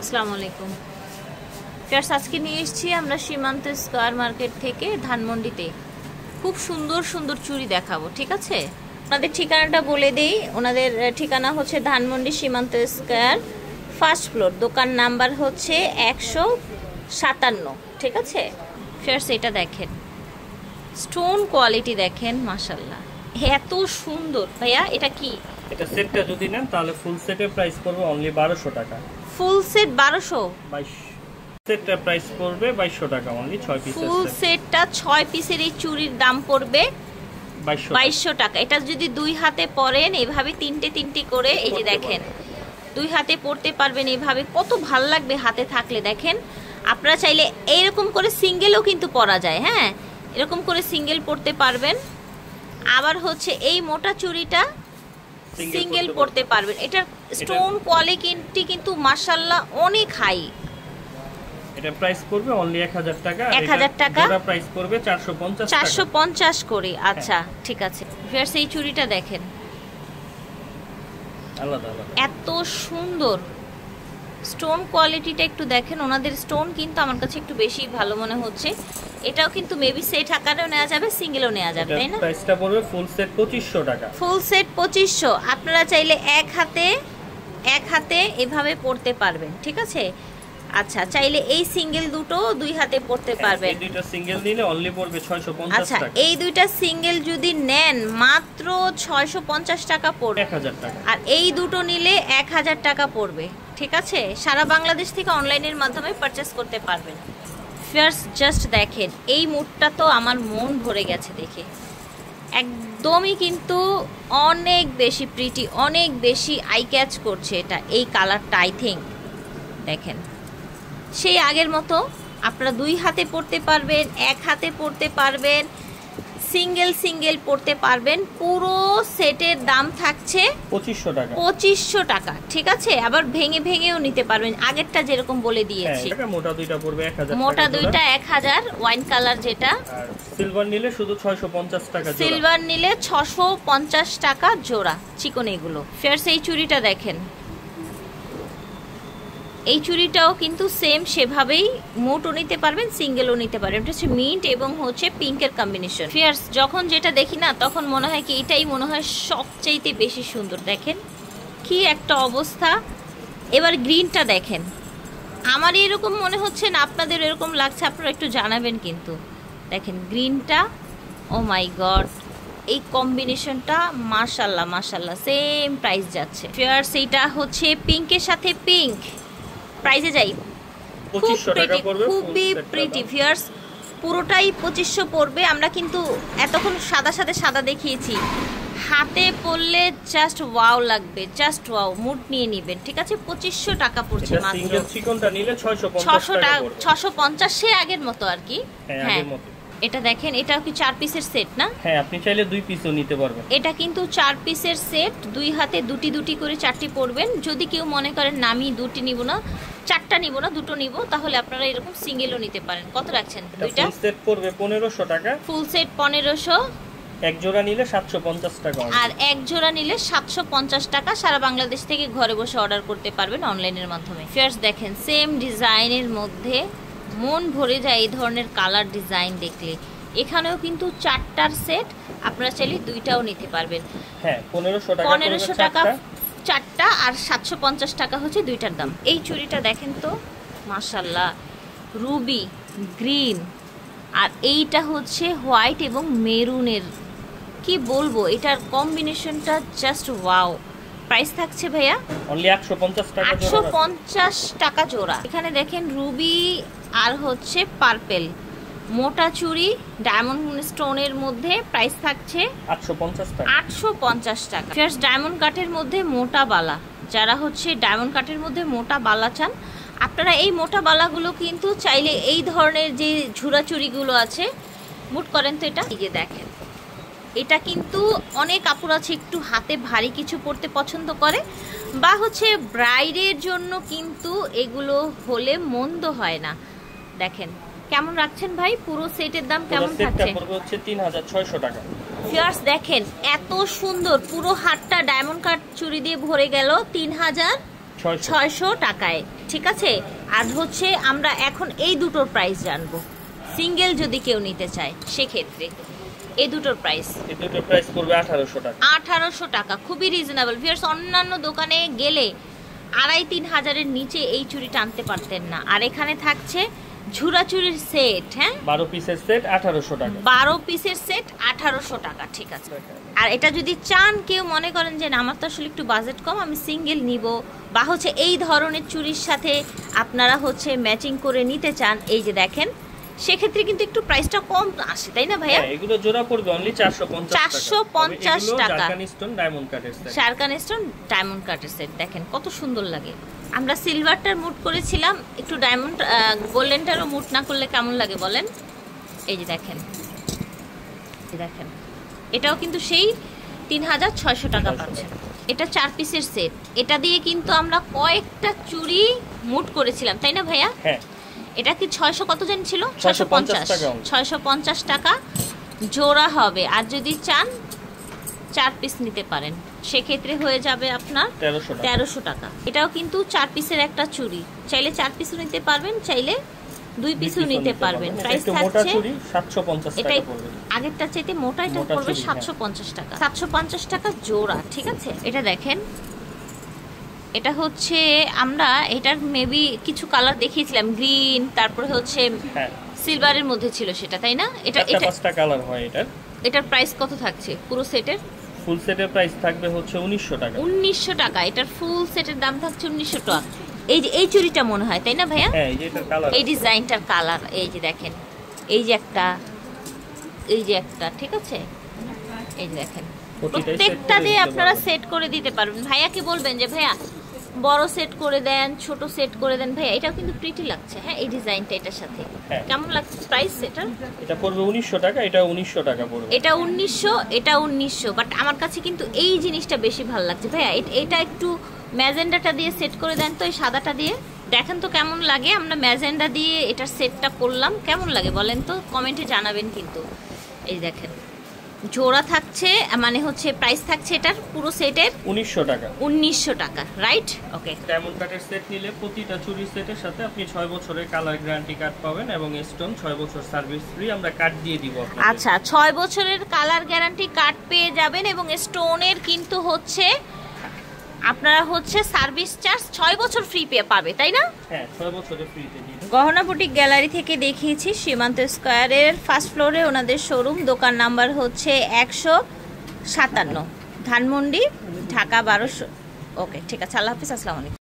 আসসালামু আলাইকুম ফ্রেন্ডস, আজকে নিয়ে এসেছি আমরা সীমান্ত স্কয়ার মার্কেট থেকে ধানমন্ডিতে খুব সুন্দর সুন্দর চুড়ি দেখাবো। ঠিক আছে, ওনাদের ঠিকানাটা বলে দেই। ওনাদের ঠিকানা হচ্ছে ধানমন্ডি সীমান্ত স্কয়ার, ফার্স্ট ফ্লোর, দোকান নাম্বার হচ্ছে 157। ঠিক আছে ফ্রেন্ডস, এটা দেখেন স্টোন কোয়ালিটি দেখেন, মাশাআল্লাহ এত সুন্দর। ভাইয়া এটা কি? এটা সেটটা যদি নেন তাহলে ফুল সেটের প্রাইস পড়বে অনলি 1200 টাকা। Full set 1200? 22 সেটটা প্রাইস পড়বে 2200 টাকা অনলি 6 পিসের সেট। ফুল সেটটা 6 পিসের এই চুড়ির দাম পড়বে 2200 টাকা। এটা যদি দুই হাতে পরেন এভাবে তিনটে তিনটে করে, এই যে দেখেন দুই হাতে পরতে পারবেন এভাবে, কত ভাল লাগবে হাতে থাকলে। দেখেন আপনারা চাইলে এইরকম করে সিঙ্গেলও কিন্তু পরা যায়। হ্যাঁ, এরকম করে সিঙ্গেল পরতে পারবেন। আবার হচ্ছে এই মোটা চুড়িটা সিঙ্গেল পরতে পারবেন। এটার স্টোন কোয়ালিটি কিন্তু মাশাআল্লাহ অনেক হাই। এটা প্রাইস পড়বে অনলি 1000 টাকা। 1000 টাকা। এটা প্রাইস পড়বে 450 টাকা। 450 করে। আচ্ছা ঠিক আছে ভিউয়ার্স, এই চুড়িটা দেখেন আলাদা আলাদা এত সুন্দর। স্টোন কোয়ালিটিটা একটু দেখেন, ওনাদের স্টোন কিন্তু আমার কাছে একটু বেশি ভালো মনে হচ্ছে। এটাও কিন্তু মেবি সেট আকারেও নেওয়া যাবে, সিঙ্গেলও নেওয়া যাবে, তাই না? প্রাইসটা পড়বে ফুল সেট 2500 টাকা। Full set 2500। আপনারা চাইলে এক হাতে এভাবে পড়তে পারবেন। ঠিক আছে, আচ্ছা চাইলে এই সিঙ্গেল দুটো দুই হাতে পড়তে পারবেন। এই দুটো সিঙ্গেল নিলে অনলি পড়বে 650 আচ্ছা, টাকা। এই দুইটা সিঙ্গেল যদি নেন মাত্র 650 টাকা পড়বে, 1000 টাকা। আর এই দুটো নিলে 1000 টাকা পড়বে। ঠিক আছে, সারা বাংলাদেশ থেকে অনলাইনের মাধ্যমে পারচেস করতে পারবেন। ফিয়ার্স জাস্ট দেখেন, এই মুডটা তো আমার মন ভরে গেছে দেখে। একদমই কিন্তু অনেক বেশি প্রিটি, অনেক বেশি আই ক্যাচ করছে এটা, এই কালারটা। আই থিঙ্ক দেখেন সেই আগের মতো আপনারা দুই হাতে পড়তে পারবেন, এক হাতে পড়তে পারবেন, সিঙ্গেল পড়তে পারবেন। পুরো সেটের দাম থাকছে 2500 টাকা। 2500 টাকা। ঠিক আছে, আবার ভেঙেও নিতে পারবেন, আগেরটা যেরকম বলে দিয়েছি। মোটা দুইটা পড়বে 1000 টাকা। মোটা দুইটা 1000, ওয়াইন কালার যেটা। আর সিলভার নিলে শুধু 650 টাকা জোড়া। সিলভার নিলে 650 টাকা জোড়া, চিকন এগুলো। ফেয়ার্স এই চুড়িটা দেখেন, এই চুড়িটাও কিন্তু সেম সেভাবেই মোটও নিতে পারবেন, সিঙ্গেলও নিতে পারবেন। এটা হচ্ছে মিন্ট এবং হচ্ছে পিঙ্কের কম্বিনেশন। ফিয়ার্স যখন যেটা দেখি না তখন মনে হয় কি এটাই মনে হয় সবচাইতে বেশি সুন্দর। দেখেন কি একটা অবস্থা। এবার গ্রিনটা দেখেন, আমার এরকম মনে হচ্ছে না, আপনাদের এরকম লাগছে আপনারা একটু জানাবেন কিন্তু। দেখেন গ্রিনটা, ও মাই গড, এই কম্বিনেশনটা মাশাআল্লাহ সেম প্রাইস যাচ্ছে। ফিয়ার্স এইটা হচ্ছে পিঙ্কের সাথে পিঙ্ক, প্রাইসে যাই 2500 টাকা পড়বে। খুবই প্রিটি ফিয়ার্স, পুরোটাই 2500 পড়বে। আমরা কিন্তু এতক্ষণ সাদা দেখিয়েছি, হাতে পরলে জাস্ট ওয়াও লাগবে, জাস্ট ওয়াও, মুড নিয়ে নেবেন। ঠিক আছে, 2500 টাকা পড়ছে মাত্র। সিঙ্গেল চিকনটা নিলে 650 টাকা পড়বে। 650 সে আগের মতো আর কি। হ্যাঁ আগের মতো। এটা দেখেন, এটাও কি 4 পিসের সেট না? হ্যাঁ, আপনি চাইলে 2 পিসও নিতে পারবেন। এটা কিন্তু 4 পিসের সেট, দুই হাতে দুটি করে 4টি পরবেন। যদি কেউ মনে করেন না আমি 2টি নিব না, 4টা নিব না, 2টো নিব, তাহলে আপনারা এরকম সিঙ্গেলও নিতে পারেন। কত রাখছেন? দুইটা ফুল সেট পড়বে 1500 টাকা। ফুল সেট 1500, এক জোড়া নিলে 750 টাকা। আর এক জোড়া নিলে 750 টাকা। সারা বাংলাদেশ থেকে ঘরে বসে অর্ডার করতে পারবেন অনলাইনের মাধ্যমে। ফিয়ার্স দেখেন সেম ডিজাইনের মধ্যে মন ভরে যায় এই ধরনের কালার ডিজাইন দেখলে। এখানেও কিন্তু 4টার সেট, আপনারা চাইলে 2টাও নিতে পারবেন। হ্যাঁ 1500 টাকা। 1500 টাকা 4টা, আর 750 টাকা হচ্ছে 2টার দাম। এই চুড়িটা দেখেন তো মাশাআল্লাহ, রুবি গ্রিন, আর এইটা হচ্ছে হোয়াইট এবং মেরুনের। কি বলবো, এটার কম্বিনেশনটা জাস্ট ওয়াও। প্রাইস থাকছে ভাইয়া অনলি 850 টাকা জোড়া। 850 টাকা জোড়া। এখানে দেখেন রুবি আর হচ্ছে পার্পল, মোটা চুড়ি ডায়মন্ড স্টোনের মধ্যে, প্রাইস থাকছে 850 টাকা। 850 টাকা। ফিয়ার্স ডায়মন্ড কাটের মধ্যে মোটা বালা, যারা হচ্ছে ডায়মন্ড কাটের মধ্যে মোটা বালা চান, আপনারা এই মোটা বালাগুলো কিন্তু চাইলে এই ধরনের যে ঝুরা চুড়িগুলো আছে, মুট করেন তো এটা, এই যে দেখেন, এটা কিন্তু অনেক আপুরা আছে একটু হাতে ভারী কিছু পরতে পছন্দ করে, বা হচ্ছে ব্রাইডের জন্য কিন্তু এগুলো হলে মন্দ হয় না। দেখেন কেমন রাখছেন ভাই? পুরো সেটের দাম কেমন থাকছে? সেটটা পড়বে হচ্ছে 3600 টাকা। ভিউয়ার্স দেখেন এত সুন্দর, পুরো হাতটা ডায়মন্ড কাট চুড়ি দিয়ে ভরে গেল 3000 600 টাকায়, ঠিক আছে। আর হচ্ছে আমরা এখন এই দুটোর প্রাইস জানবো, সিঙ্গেল যদি কেউ নিতে চায় সেক্ষেত্রে এই দুটোর প্রাইস পড়বে 1800 টাকা। 1800 টাকা, খুবই রিজনেবল ভিউয়ার্স। অন্যান্য দোকানে গেলে 2500-3000 হাজারের নিচে এই চুড়িটা আনতে পারতেন না। আর এখানে থাকছে ঝুরা চুড়ির সেট, হ্যাঁ 12 পিসের সেট 1800 টাকা। 12 পিসের সেট 1800 টাকা, ঠিক আছে। আর এটা যদি চান কেউ মনে করেন যে না আমার তো আসলে একটু বাজেট কম, আমি সিঙ্গেল নিব, বা হচ্ছে এই ধরনের চুড়ির সাথে আপনারা হচ্ছে ম্যাচিং করে নিতে চান, এই যে দেখেন, সেক্ষেত্রে কিন্তু একটু প্রাইসটা কম আসে, তাই না ভাইয়া? এগুলো জোড়া পড়বে অনলি 450 টাকা। 450 টাকা। শারকান স্টোন ডায়মন্ড কাটের সেট। শারকান স্টোন ডায়মন্ড কাটের সেট দেখেন কত সুন্দর লাগে। আমরা সিলভারটার মুট করেছিলাম, একটু ডায়মন্ড গোল্ডেনটারও মুট না করলে কেমন লাগে বলেন? এই যে দেখেন, দেখেন এটাও কিন্তু সেই 3600 টাকা পাচ্ছেন। এটা 4 পিসের সেট, এটা দিয়ে কিন্তু আমরা কয়েকটা চুড়ি মুট করেছিলাম, তাই না ভাইয়া? হ্যাঁ। এটা কি 600 কত জন ছিল? 650 টাকা। 650 টাকা জোড়া হবে। আর যদি চান 4 পিস নিতে পারেন, সেক্ষেত্রে হয়ে যাবে আপনার 1300 টাকা। এটাও কিন্তু 4 পিসের একটা চুড়ি, চাইলে 4 পিসও নিতে পারবেন, চাইলে 2 পিসও নিতে পারবেন। প্রাইস থাকছে 750 টাকা পড়বে। আগেরটা চাইতে মোটা, এটা পড়বে 750 টাকা। 750 টাকা জোড়া, ঠিক আছে। এটা দেখেন, এটা হচ্ছে আমরা এটার মেবি কিছু কালার দেখিয়েছিলাম, গ্রিন, তারপরে হচ্ছে সিলভারের মধ্যে ছিল সেটা, তাই না? এটা 5টা কালার হয় এটার। এটার প্রাইস কত থাকছে পুরো সেটের? ফুল সেটের প্রাইস থাকবে হচ্ছে 1900 টাকা। 1900 টাকা, এটার ফুল সেটের দাম থাকছে 1900 টাকা। এই যে এই চুড়িটা মনে হয়, তাই না ভাইয়া? হ্যাঁ, এই যে এটার কালার, এই ডিজাইনটার কালার, এই যে দেখেন, এই যে একটা, এই যে একটা, ঠিক আছে। এই যে দেখেন, প্রত্যেকটা দিয়ে আপনারা সেট করে দিতে পারবেন। ভাইয়াকে বলবেন যে ভাইয়া বড় সেট করে দেন, ছোট সেট করে দেন। ভাইয়া এটাও কিন্তু প্রিটি লাগছে, হ্যাঁ এই ডিজাইনটা এটার সাথে কেমন লাগছে? প্রাইস এটা পড়বে 1900 টাকা, এটা 1900 টাকা পড়বে। এটা 1900, এটা 1900, বাট আমার কাছে কিন্তু এই জিনিসটা বেশি ভালো লাগছে। ভাইয়া এটা একটু ম্যাজেন্ডাটা দিয়ে সেট করে দেন তো, এই সাদাটা দিয়ে দেখেন তো কেমন লাগে। আমরা ম্যাজেন্ডা দিয়ে এটার সেটটা করলাম, কেমন লাগে বলেন তো, কমেন্টে জানাবেন কিন্তু। এই দেখেন জোড়া থাকছে, মানে হচ্ছে প্রাইস থাকছে এটার পুরো সেটের 1900 টাকা। 1900 টাকা, রাইট? ওকে। ডায়মন্ড কাটের সেট নিলে প্রতিটা চুরি সেটের সাথে আপনি 6 বছরের কালার গ্যারান্টি কার্ড পাবেন এবং স্টোন 6 বছর সার্ভিস ফ্রি আমরা কার্ড দিয়ে দিব আপনাদের। আচ্ছা, 6 বছরের কালার গ্যারান্টি কার্ড পেয়ে যাবেন এবং স্টোনের কিন্তু হচ্ছে আপনারা হচ্ছে সার্ভিস চার্জ 6 বছর ফ্রি পাবে, তাই না? হ্যাঁ, 6 বছরের ফ্রিতে দিই। গহনা বুটিক গ্যালারি থেকে দেখিয়েছি সীমান্ত স্কয়ারের ফার্স্ট ফ্লোরে ওনাদের শোরুম। দোকান নাম্বার হচ্ছে 157, ধানমন্ডি, ঢাকা 1200। ওকে, ঠিক আছে, আল্লাহ হাফিজ, আসসালামু আলাইকুম।